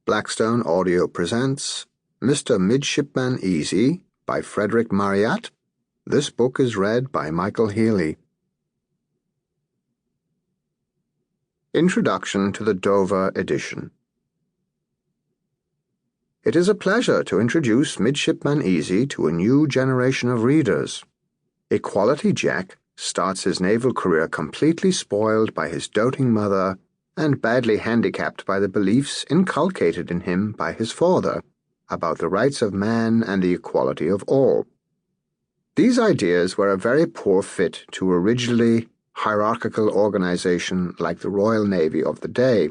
Blackstone Audio presents Mr. Midshipman Easy by Frederick Marryat. This book is read by Michael Healy. Introduction to the Dover edition. It is a pleasure to introduce Midshipman Easy to a new generation of readers. Equality Jack starts his naval career completely spoiled by his doting mother and badly handicapped by the beliefs inculcated in him by his father about the rights of man and the equality of all. These ideas were a very poor fit to a rigidly hierarchical organization like the Royal Navy of the day,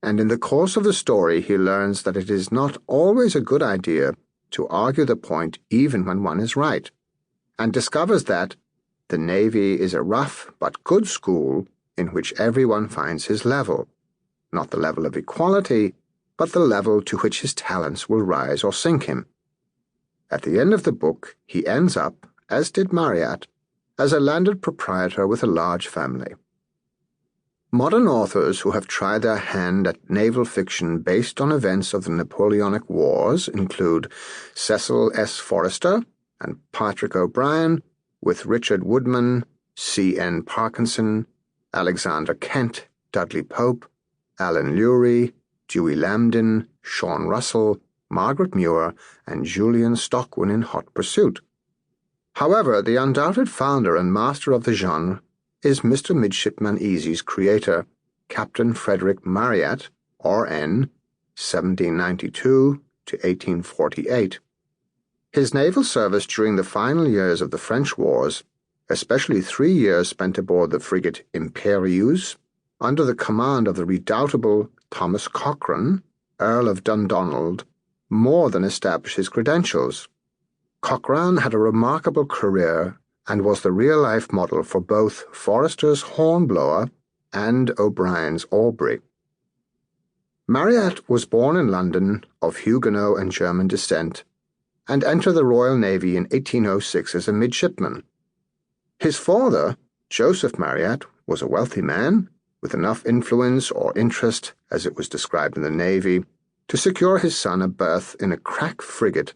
and in the course of the story he learns that it is not always a good idea to argue the point even when one is right, and discovers that the Navy is a rough but good school in which everyone finds his level, not the level of equality, but the level to which his talents will rise or sink him. At the end of the book, he ends up, as did Marryat, as a landed proprietor with a large family. Modern authors who have tried their hand at naval fiction based on events of the Napoleonic Wars include Cecil S. Forrester and Patrick O'Brien, with Richard Woodman, C.N. Parkinson, Alexander Kent, Dudley Pope, Alan Lurie, Dewey Lambdin, Sean Russell, Margaret Muir, and Julian Stockwin in Hot Pursuit. However, the undoubted founder and master of the genre is Mr. Midshipman Easy's creator, Captain Frederick Marryat, R.N., 1792 to 1848. His naval service during the final years of the French Wars, especially 3 years spent aboard the frigate Imperieuse, under the command of the redoubtable Thomas Cochrane, Earl of Dundonald, more than established his credentials. Cochrane had a remarkable career and was the real-life model for both Forrester's Hornblower and O'Brien's Aubrey. Marryat was born in London of Huguenot and German descent, and entered the Royal Navy in 1806 as a midshipman. His father, Joseph Marryat, was a wealthy man with enough influence or interest, as it was described in the Navy, to secure his son a berth in a crack frigate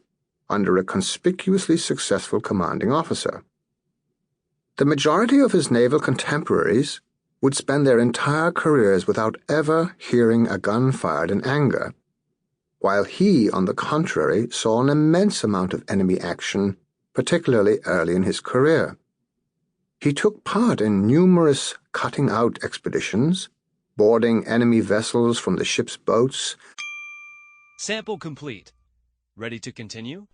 under a conspicuously successful commanding officer. The majority of his naval contemporaries would spend their entire careers without ever hearing a gun fired in anger, while he, on the contrary, saw an immense amount of enemy action, particularly early in his career. He took part in numerous cutting-out expeditions, boarding enemy vessels from the ship's boats. Sample complete. Ready to continue?